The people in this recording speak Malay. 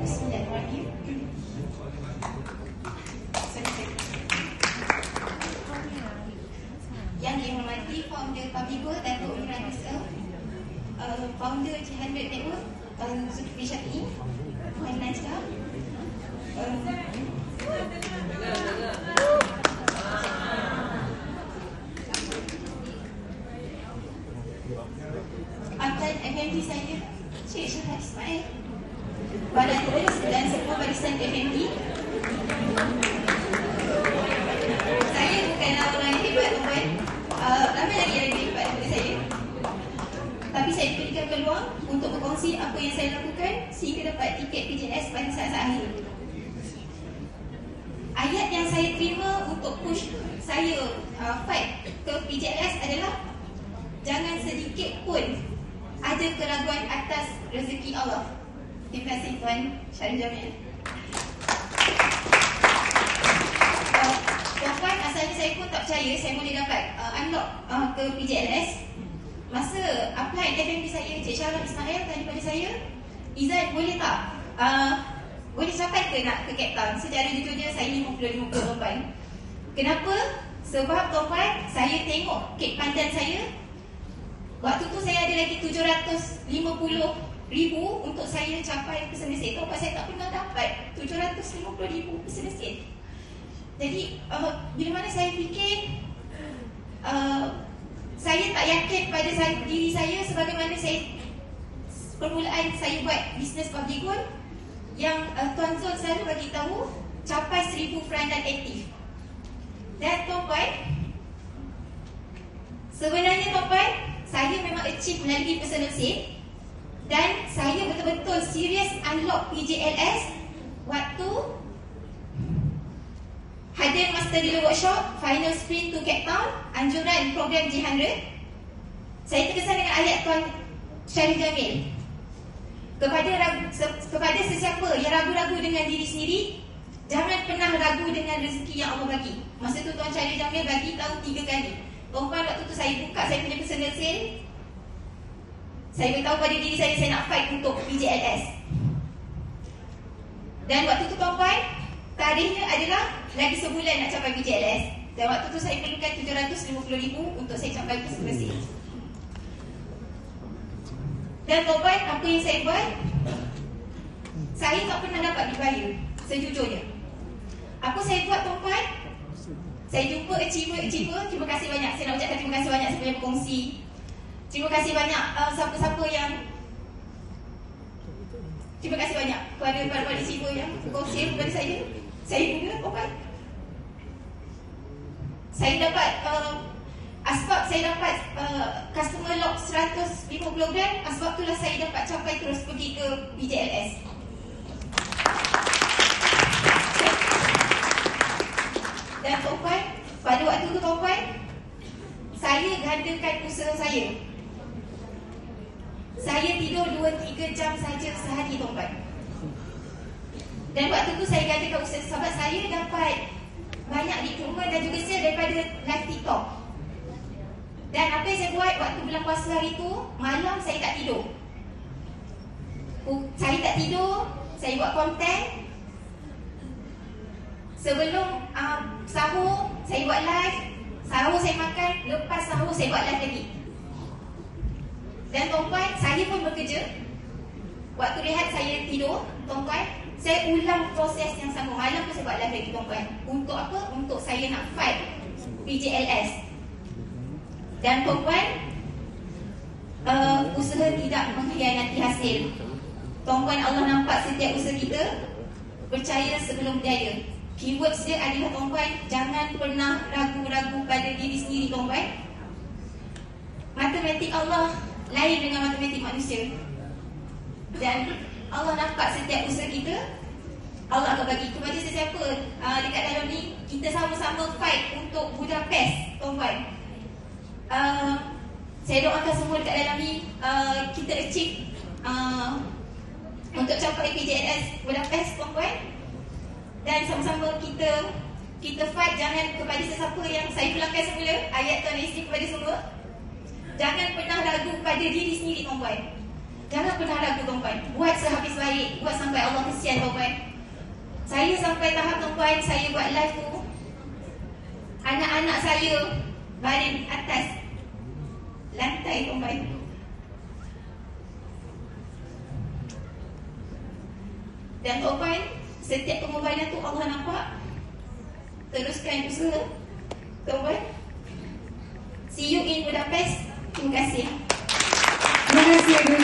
Bismillahirrahmanirrahim. Yang dihormati founder Pabigo Datuk Miranda founder G100 Network Zulkifli Syafie, Puan Najla, Abdan FMD saya, Cik Syahad Ismail, Badan Tulis dan semua barisan FMD. Saya bukanlah orang yang hebat, tuan. Ramai lagi yang lebih hebat daripada saya. Tapi saya diberikan peluang untuk berkongsi apa yang saya lakukan sehingga dapat tiket PJS pada saat-saat akhir. Ayat yang saya terima untuk push saya fight ke PJS adalah jangan sedikit pun ada keraguan atas rezeki Allah. Terima kasih Tuan Syarif Jamil. Tuan-tuan, asalnya saya pun tak percaya saya boleh dapat unlock ke PJLS. Masa apply FMD saya, Cik Syarif Ismail tanya pada saya, Izzat boleh tak? Boleh capai ke nak ke Cape Town? Secara jujurnya saya 50-50 tuan-tuan. Kenapa? Sebab tuan-tuan, saya tengok kek pandan saya. Waktu tu saya ada lagi 750,000 untuk saya capai pesenesin. Tuan-tuan, saya tak pernah dapat 750,000 pesenesin. Jadi bila mana saya fikir saya tak yakin pada diri saya sebagaimana saya permulaan saya buat bisnes Pabigo yang Tuan Zul selalu bagi tahu capai 1000 perandan aktif. Dan tuan-tuan, sebenarnya tuan-tuan, saya memang achieve melalui personal sale dan saya betul-betul serius unlock PJLS waktu hadir Master Dealer Workshop Final Sprint to Cape Town, anjuran program G100. Saya terkesan dengan ayat Tuan Syarif Jamil. Kepada sesiapa yang ragu-ragu dengan diri sendiri, jangan pernah ragu dengan rezeki yang Allah bagi. Masa tu Tuan Syarif Jamil bagi tahu 3 kali. Tuan-tuan, waktu tu saya buka saya punya personal sale, saya beritahu pada diri saya nak fight untuk PJLS. Dan waktu tu tuan-tuan, tarikhnya adalah lagi sebulan nak capai PJLS. Dan waktu tu saya perlukan 750,000 untuk saya capai personal sale. Dan tuan-tuan, apa yang saya buat, saya tak pernah dapat dibayar, sejujurnya. Apa saya buat tuan-tuan? Saya jumpa achiever. Terima kasih banyak. Saya nak ucapkan terima kasih banyak siapa yang berkongsi. Terima kasih banyak siapa-siapa yang terima kasih banyak kepada para achiever yang berkongsi kepada saya. Saya guna tuan-tuan. Saya dapat asbab saya dapat customer lock 150 gram. Asbab itulah saya dapat capai terus pergi ke PJLS. Dan tuan-tuan, pada waktu itu tuan-tuan, saya gandakan usaha saya. Saya tidur 2-3 jam saja sehari tuan-tuan. Dan waktu itu saya gandakan usaha sebab saya dapat banyak recruitment dan juga sale daripada live TikTok. Dan apa yang saya buat waktu bulan puasa hari itu, malam saya tak tidur. Saya tak tidur, saya buat konten. Sebelum sahur, saya buat live. Sahur saya makan, lepas sahur saya buat live lagi. Dan tuan-tuan, saya pun bekerja. Waktu rehat saya tidur, tuan-tuan, saya ulang proses yang sama. Malam pun saya buat live lagi tuan-tuan. Untuk apa? Untuk saya nak fight PJLS. Dan tuan-tuan, usaha tidak mengkhianati hasil. Tuan-tuan, Allah nampak setiap usaha kita. Percaya sebelum berjaya. Keywords dia adalah tuan-tuan, jangan pernah ragu-ragu pada diri sendiri tuan-tuan. Matematik Allah lain dengan matematik manusia. Dan Allah nampak setiap usaha kita. Allah akan bagi kepada sesiapa dekat dalam ni. Kita sama-sama fight untuk Budapest tuan-tuan. Saya doakan semua dekat dalam ni kita achieve untuk capai PJLS Budapest tuan-tuan. Dan sama-sama kita fight. Jangan kepada sesiapa yang saya ulangkan semula ayat Tuan Isri kepada semua. Jangan pernah ragu pada diri sendiri tuan-tuan. Jangan pernah ragu tuan-puan. Buat sehabis baik, buat sampai Allah kesian tuan-puan. Saya sampai tahap tuan-puan, saya buat live tu, anak-anak saya baring atas lantai tuan-puan. Dan tuan-puan, setiap pengorbanan tu Allah nampak. Teruskan usaha tuan-puan. See you in Budapest. Terima kasih. Terima kasih.